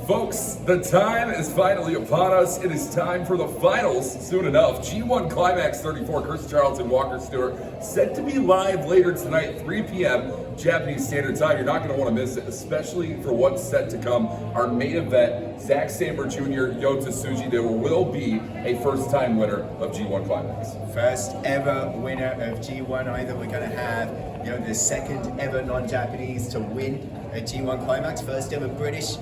Folks, the time is finally upon us. It is time for the finals soon enough. G1 Climax 34, Chris Charlton, Walker Stewart, set to be live later tonight, 3 p.m. Japanese Standard Time. You're not going to want to miss it, especially for what's set to come. Our main event, Zack Sabre Jr., Yota Tsuji. There will be a first-time winner of G1 Climax. First ever winner of G1. Either we're going to have, the second ever non-Japanese to win a G1 Climax, first ever British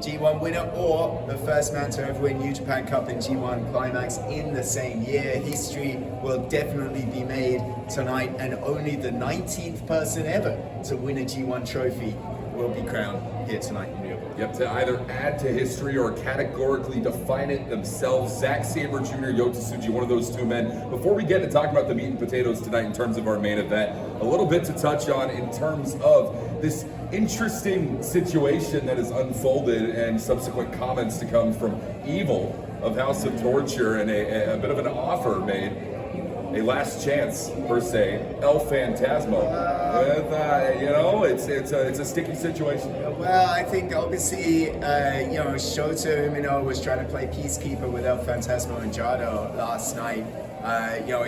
G1 winner, or the first man to ever win New Japan Cup and G1 Climax in the same year. History will definitely be made tonight, and only the 19th person ever to win a G1 trophy will be crowned here tonight in New York. Yep, to either add to history or categorically define it themselves. Zack Sabre Jr., Yota Tsuji, one of those two men. Before we get to talking about the meat and potatoes tonight in terms of our main event, a little bit to touch on in terms of this interesting situation that has unfolded and subsequent comments to come from Evil of House of Torture and a bit of an offer made, a last chance per se, El Phantasmo. With, it's a sticky situation. Well, I think obviously, Shota Umino was trying to play peacekeeper with El Phantasmo and Jado last night.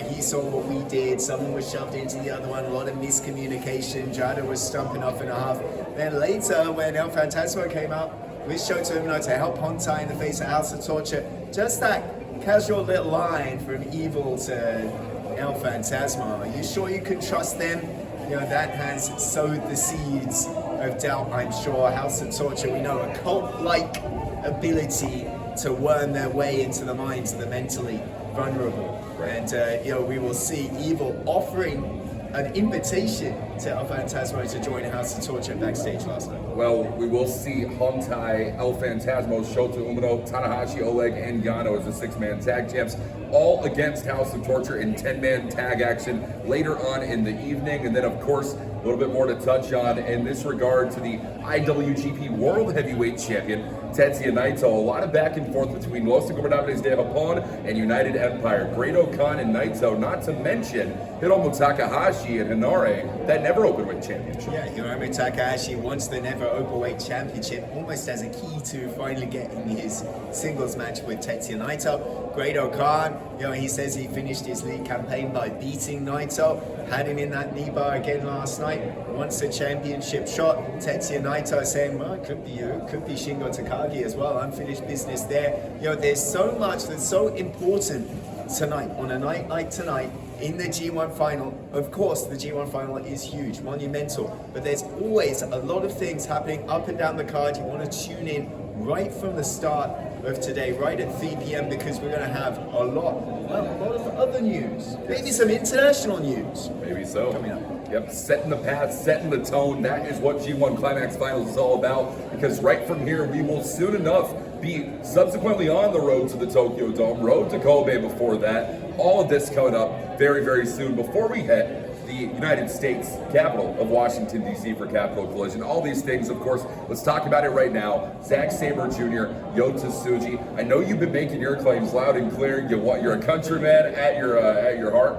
He saw what we did. Someone was shoved into the other one. A lot of miscommunication. Jado was stumping off in a half. Then later, when El Phantasmo came out with Shota Umino to help Hontai in the face of House of Torture, just that casual little line from Evil to El Phantasmo. Are you sure you can trust them? That has sowed the seeds of doubt, I'm sure. House of Torture, we know, a cult-like ability to worm their way into the minds of the mentally vulnerable. And, we will see Evil offering an invitation to El Phantasmo to join House of Torture backstage last night. Well, we will see Hontai, El Phantasmo, Shota Umino, Tanahashi, Oleg, and Yano as the six-man tag champs, all against House of Torture in 10-man tag action later on in the evening. And then, of course, a little bit more to touch on in this regard to the IWGP World Heavyweight Champion, Tetsuya Naito. A lot of back and forth between Los Ingobernables de Japón and United Empire. Great-O-Khan and Naito, not to mention Hiromu Takahashi and Hinare, that never openweight championship. Yeah, Hiromu Takahashi wants the never openweight championship almost as a key to finally getting his singles match with Tetsuya Naito. Great-O-Khan, he says he finished his league campaign by beating Naito, had him in that knee bar again last night, wants a championship shot. Tetsuya Naito saying, well, it could be you, it could be Shingo Takagi as well, unfinished business there. There's so much that's so important tonight, on a night like tonight, in the G1 final. Of course, the G1 final is huge, monumental, but there's always a lot of things happening up and down the card. You want to tune in right from the start of today, right at 3 p.m, because we're going to have a lot of other news. Maybe some international news. Maybe so. Coming up. Yep, setting the path, setting the tone. That is what G1 Climax Finals is all about, because right from here, we will soon enough be subsequently on the road to the Tokyo Dome, road to Kobe before that. All of this coming up very, very soon before we hit the United States capital of Washington, D.C. for Capital Collision. All these things, of course, let's talk about it right now. Zack Sabre Jr., Yota Tsuji. I know you've been making your claims loud and clear. You're a countryman at your heart,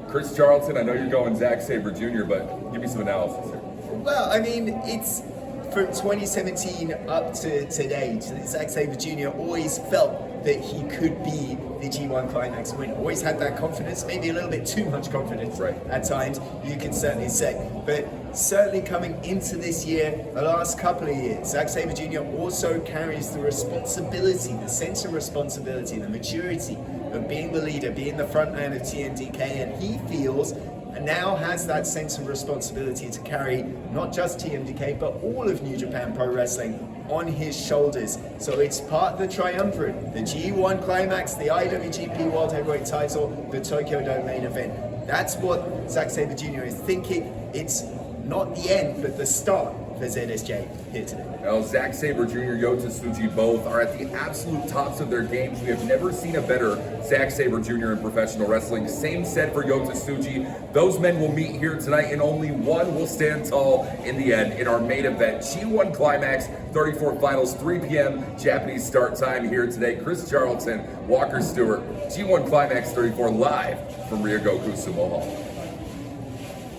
Chris Charlton, I know you're going Zack Sabre Jr., but give me some analysis here. Well, I mean, it's from 2017 up to today. Zack Sabre Jr. always felt that he could be the G1 Climax winner. Always had that confidence, maybe a little bit too much confidence at times, you can certainly say. But certainly coming into this year, the last couple of years, Zack Sabre Jr. also carries the responsibility, the sense of responsibility, the maturity of being the leader, being the front man of TMDK, and he feels and now has that sense of responsibility to carry not just TMDK, but all of New Japan Pro Wrestling on his shoulders. So it's part of the triumvirate, the G1 Climax, the IWGP World Heavyweight title, the Tokyo Dome main event. That's what Zack Sabre Jr. is thinking. It's not the end, but the start for ZSJ here today. Well, Zack Sabre Jr., Yota Tsuji both are at the absolute tops of their games. We have never seen a better Zack Sabre Jr. in professional wrestling. Same said for Yota Tsuji. Those men will meet here tonight, and only one will stand tall in the end in our main event. G1 Climax 34 Finals, 3 p.m. Japanese start time here today. Chris Charlton, Walker Stewart, G1 Climax 34 live from Ryogoku Sumo Hall.